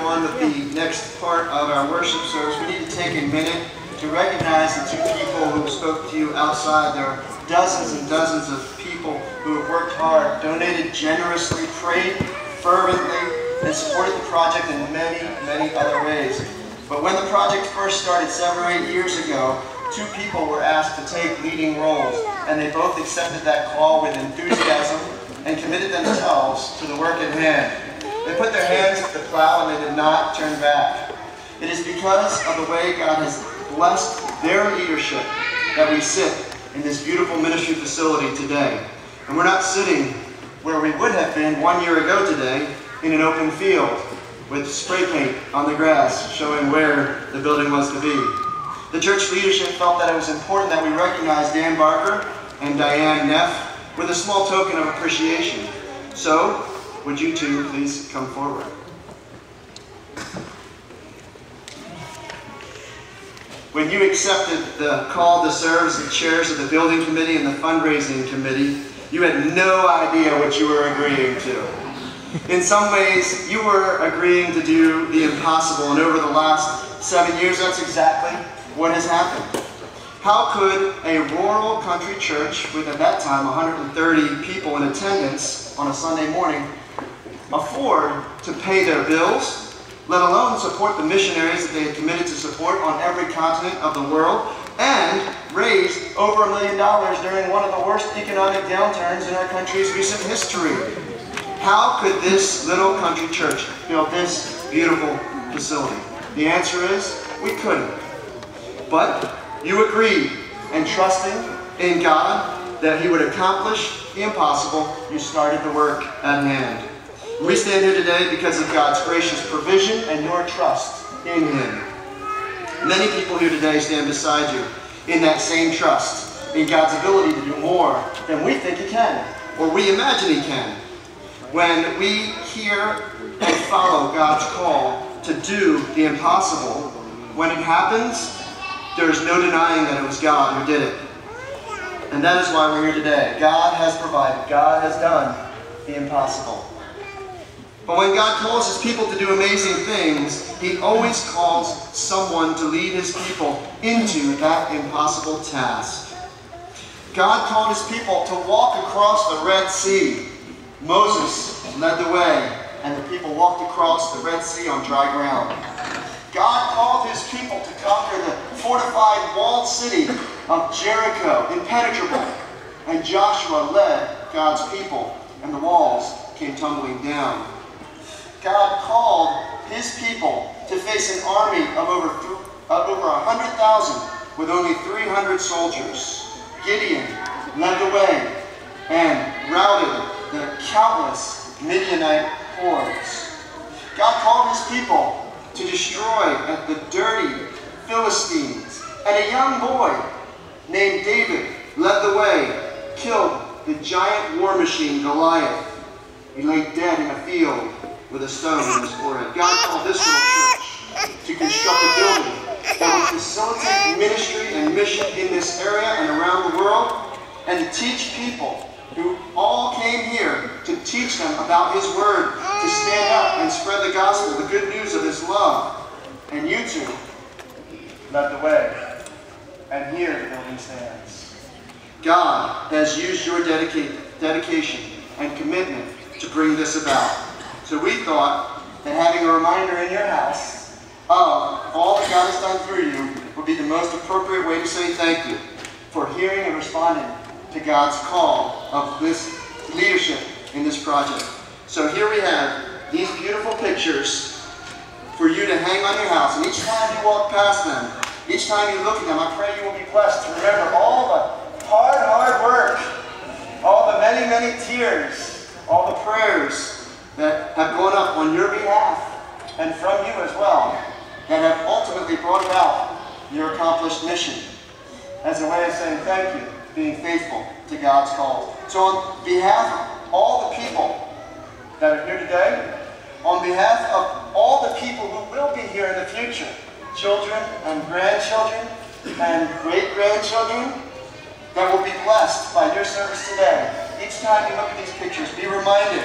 on with the next part of our worship service, we need to take a minute to recognize the two people who spoke to you outside. There are dozens and dozens of people who have worked hard, donated generously, prayed fervently, and supported the project in many, many other ways. But when the project first started 7 or 8 years ago, two people were asked to take leading roles, and they both accepted that call with enthusiasm and committed themselves to the work at hand. They put their hands to the plow and they did not turn back. It is because of the way God has blessed their leadership that we sit in this beautiful ministry facility today. And we're not sitting where we would have been 1 year ago today in an open field with spray paint on the grass showing where the building was to be. The church leadership felt that it was important that we recognize Dan Barker and Diane Neff with a small token of appreciation. So, would you two please come forward? When you accepted the call to serve as the chairs of the building committee and the fundraising committee, you had no idea what you were agreeing to. In some ways, you were agreeing to do the impossible, and over the last 7 years, that's exactly what has happened. How could a rural country church with, at that time, 130 people in attendance on a Sunday morning afford to pay their bills, let alone support the missionaries that they had committed to support on every continent of the world, and raise over $1 million during one of the worst economic downturns in our country's recent history? How could this little country church build this beautiful facility? The answer is, we couldn't. But you agreed, and trusting in God that He would accomplish the impossible, you started the work at hand. We stand here today because of God's gracious provision and your trust in Him. Many people here today stand beside you in that same trust, in God's ability to do more than we think He can, or we imagine He can. When we hear and follow God's call to do the impossible, when it happens, there is no denying that it was God who did it. And that is why we're here today. God has provided. God has done the impossible. But when God calls His people to do amazing things, He always calls someone to lead His people into that impossible task. God called His people to walk across the Red Sea. Moses led the way, and the people walked across the Red Sea on dry ground. God called His people to conquer the fortified walled city of Jericho, impenetrable. And Joshua led God's people, and the walls came tumbling down. God called His people to face an army of over 100,000 with only 300 soldiers. Gideon led the way and routed the countless Midianite hordes. God called His people to destroy the dirty Philistines. And a young boy named David led the way, killed the giant war machine Goliath. He lay dead in a field with a stone in his forehead. God called this little church to construct a building that would facilitate ministry and mission in this area and around the world, and to teach people who all came here to teach them about His Word, to stand up and spread the gospel, the good news of His love. And you two led the way. And here the building stands. God has used your dedication and commitment to bring this about. So we thought that having a reminder in your house of all that God has done through you would be the most appropriate way to say thank you for hearing and responding to God's call of this leadership in this project. So here we have these beautiful pictures for you to hang on your house. And each time you walk past them, each time you look at them, I pray you will be blessed to remember all the hard work, all the many, many tears, all the prayers that have gone up on your behalf and from you as well, that have ultimately brought about your accomplished mission. As a way of saying thank you, being faithful to God's call. So on behalf of all the people that are here today, on behalf of all the people who will be here in the future, children and grandchildren and great-grandchildren that will be blessed by your service today, each time you look at these pictures, be reminded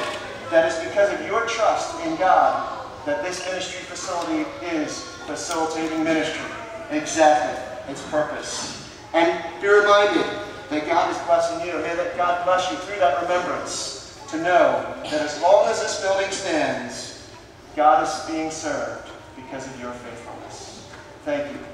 that it's because of your trust in God that this ministry facility is facilitating ministry. Exactly, its purpose. And be reminded that God is blessing you. May that God bless you through that remembrance to know that as long as this building stands, God is being served because of your faithfulness. Thank you.